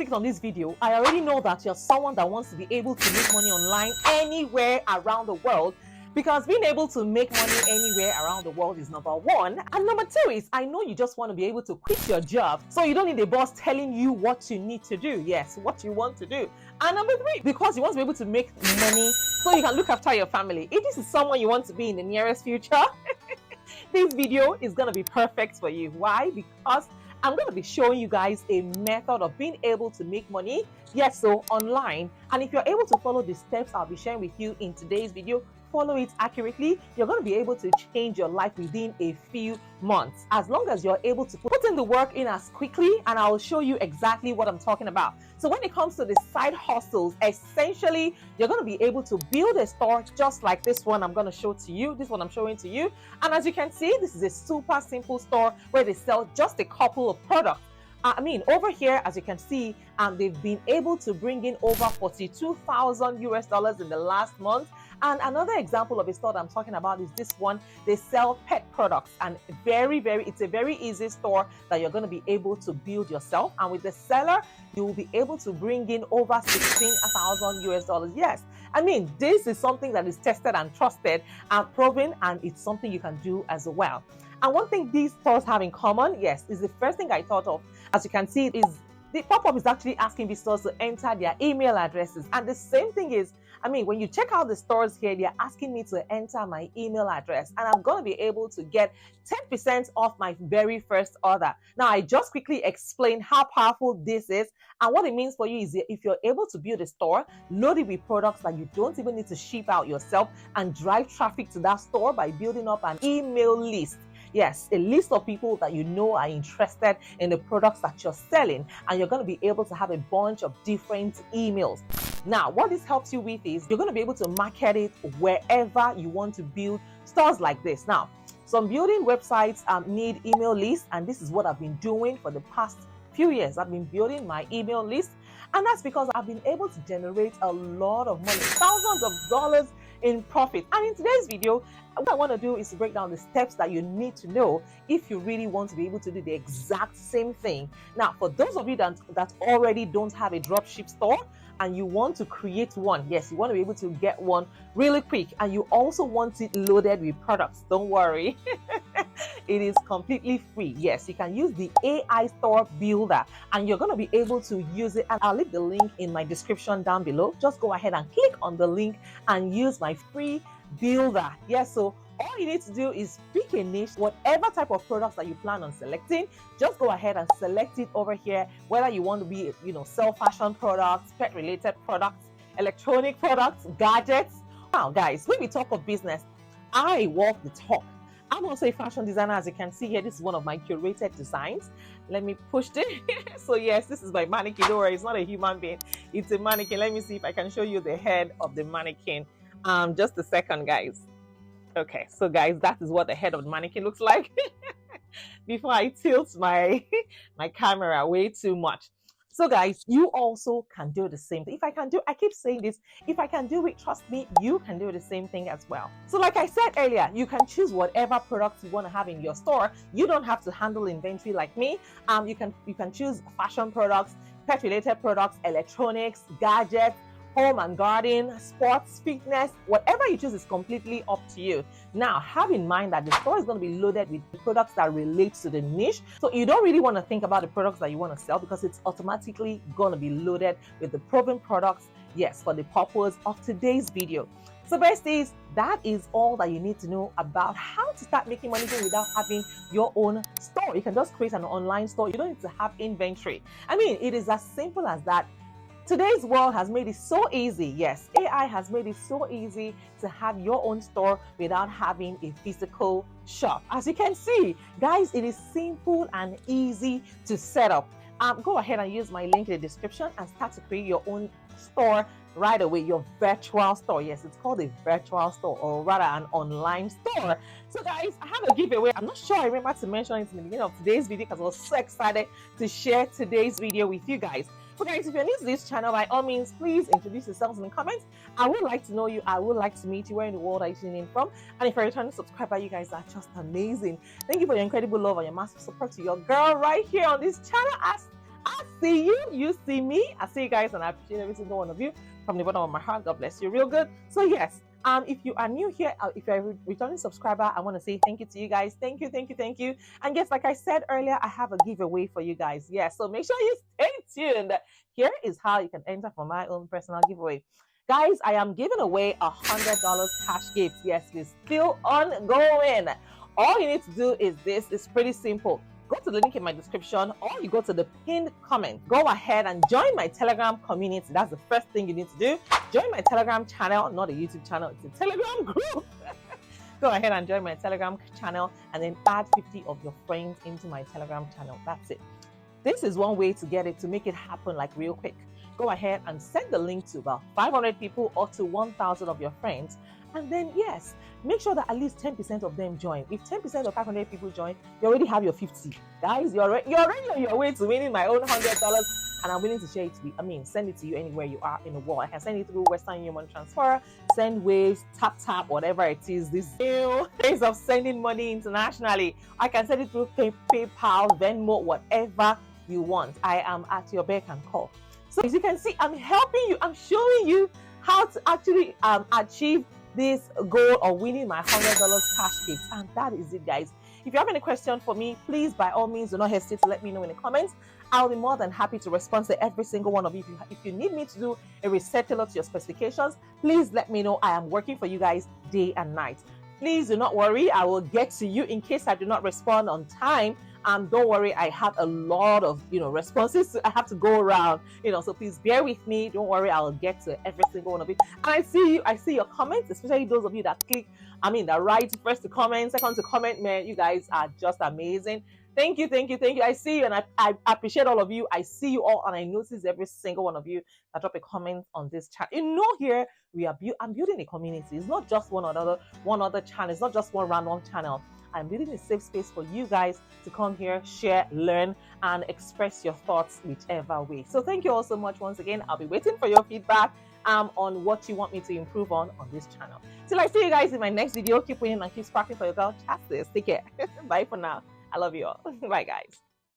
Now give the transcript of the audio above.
clicked on this video, I already know that you're someone that wants to be able to make money online anywhere around the world, because being able to make money anywhere around the world is number one. And number two is, I know you just want to be able to quit your job, so you don't need a boss telling you what you need to do. Yes, what you want to do. And number three, because you want to be able to make money so you can look after your family. If this is someone you want to be in the nearest future, this video is going to be perfect for you. Why? Because I'm going to be showing you guys a method of being able to make money, yes, so online. And if you're able to follow the steps I'll be sharing with you in today's video, follow it accurately, you're going to be able to change your life within a few months, as long as you're able to put in the work in as quickly, and I'll show you exactly what I'm talking about. So when it comes to the side hustles, essentially you're going to be able to build a store just like this one I'm going to show to you, this one I'm showing to you. And as you can see, this is a super simple store where they sell just a couple of products. Over here, as you can see, they've been able to bring in over 42,000 US dollars in the last month. And another example of a store that I'm talking about is this one. They sell pet products, and it's a very easy store that you're going to be able to build yourself. And with the seller, you will be able to bring in over 16,000 US dollars. Yes, this is something that is tested and trusted and proven, and it's something you can do as well. And one thing these stores have in common, yes, is the first thing I thought of, as you can see, is the pop-up is actually asking visitors to enter their email addresses. And the same thing is, when you check out the stores here, they're asking me to enter my email address, and I'm going to be able to get 10% off my very first order. Now, I just quickly explained how powerful this is, and what it means for you is if you're able to build a store loaded with products that you don't even need to ship out yourself, and drive traffic to that store by building up an email list. Yes, a list of people that you know are interested in the products that you're selling, and you're going to be able to have a bunch of different emails. Now, what this helps you with is you're going to be able to market it wherever you want to build stores like this. Now, some building websites need email lists, and this is what I've been doing for the past few years. I've been building my email list, and that's because I've been able to generate a lot of money, thousands of dollars in profit. And in today's video, what I want to do is to break down the steps that you need to know if you really want to be able to do the exact same thing. Now, for those of you that already don't have a dropship store and you want to create one, yes, you want to be able to get one really quick, and you also want it loaded with products, don't worry. It is completely free. Yes, you can use the AI store builder, and you're going to be able to use it, and I'll leave the link in my description down below. Just go ahead and click on the link and use my free builder. Yes, so all you need to do is pick a niche, whatever type of products that you plan on selecting. Just go ahead and select it over here, whether you want to be, sell fashion products, pet related products, electronic products, gadgets. Now guys, when we talk of business, I walk the talk. I'm also a fashion designer. As you can see here, this is one of my curated designs. Let me push it. So yes, this is my mannequin. Don't worry, it's not a human being, it's a mannequin. Let me see if I can show you the head of the mannequin. Just a second, guys. Okay, so guys, that is what the head of the mannequin looks like. Before I tilt my camera way too much. So guys, you also can do the same thing. I keep saying this, if I can do it, trust me, you can do the same thing as well. So like I said earlier, you can choose whatever products you want to have in your store. You don't have to handle inventory like me. You can choose fashion products, pet related products, electronics, gadgets, home and garden, sports, fitness, whatever you choose is completely up to you. Now, have in mind that the store is going to be loaded with products that relate to the niche. So you don't really want to think about the products that you want to sell, because it's automatically going to be loaded with the proven products, yes, for the purpose of today's video. So besties, that is all that you need to know about how to start making money without having your own store. You can just create an online store. You don't need to have inventory. It is as simple as that. Today's world has made it so easy. Yes, AI has made it so easy to have your own store without having a physical shop. As you can see, guys, it is simple and easy to set up. Go ahead and use my link in the description and start to create your own store right away, your virtual store. Yes, it's called a virtual store, or rather an online store. So guys, I have a giveaway. I'm not sure I remember to mention it in the beginning of today's video because I was so excited to share today's video with you guys. So guys, if you're new to this channel, by all means, please introduce yourselves in the comments. I would like to know you. I would like to meet you. Where in the world are you tuning in from? And if you're a returning subscriber, you guys are just amazing. Thank you for your incredible love and your massive support to your girl right here on this channel. As see you, you see me. I see you guys, and I appreciate every single one of you from the bottom of my heart. God bless you real good. So yes, if you are new here, if you're a returning subscriber, I want to say thank you to you guys. Thank you, thank you, thank you. And yes, like I said earlier, I have a giveaway for you guys. Yes, so make sure you stay tuned. Here is how you can enter for my own personal giveaway. Guys, I am giving away $100 cash gift. Yes, it's still ongoing. All you need to do is this. It's pretty simple. Go to the link in my description, or you go to the pinned comment. Go ahead and join my Telegram community. That's the first thing you need to do. Join my Telegram channel, not a YouTube channel, it's a Telegram group. Go ahead and join my Telegram channel, and then add 50 of your friends into my Telegram channel. That's it. This is one way to get it, to make it happen like real quick. Go ahead and send the link to about 500 people or to 1,000 of your friends. And then, yes, make sure that at least 10% of them join. If 10% of 500 people join, you already have your 50. Guys, you're already on your way to winning my own $100. And I'm willing to share it to you. Send it to you anywhere you are in the world. I can send it through Western Union Transfer, Send Waves, Tap, whatever it is. This new ways of sending money internationally. I can send it through PayPal, Venmo, whatever you want. I am at your beck and call. So as you can see, I'm helping you. I'm showing you how to actually achieve this goal of winning my $100 cash gift. And that is it, guys. If you have any question for me, please, by all means, do not hesitate to let me know in the comments. I'll be more than happy to respond to every single one of you. If you need me to do a reset tailored to your specifications, please let me know. I am working for you guys day and night. Please do not worry. I will get to you in case I do not respond on time. Don't worry, I have a lot of responses I have to go around, so please bear with me. Don't worry, I'll get to every single one of it. And I see your comments, especially those of you that that write first to comment, second to comment. Man, you guys are just amazing. Thank you. I see you, and I appreciate all of you. I see you all, and I notice every single one of you that drop a comment on this chat. Here I'm building a community. It's not just one other channel. It's not just one random channel. I'm building a safe space for you guys to come here, share, learn, and express your thoughts whichever way. So thank you all so much once again. I'll be waiting for your feedback on what you want me to improve on this channel. Till I see you guys in my next video, keep winning and keep sparkling for your girl. Chat this. Take care. Bye for now. I love you all. Bye, guys.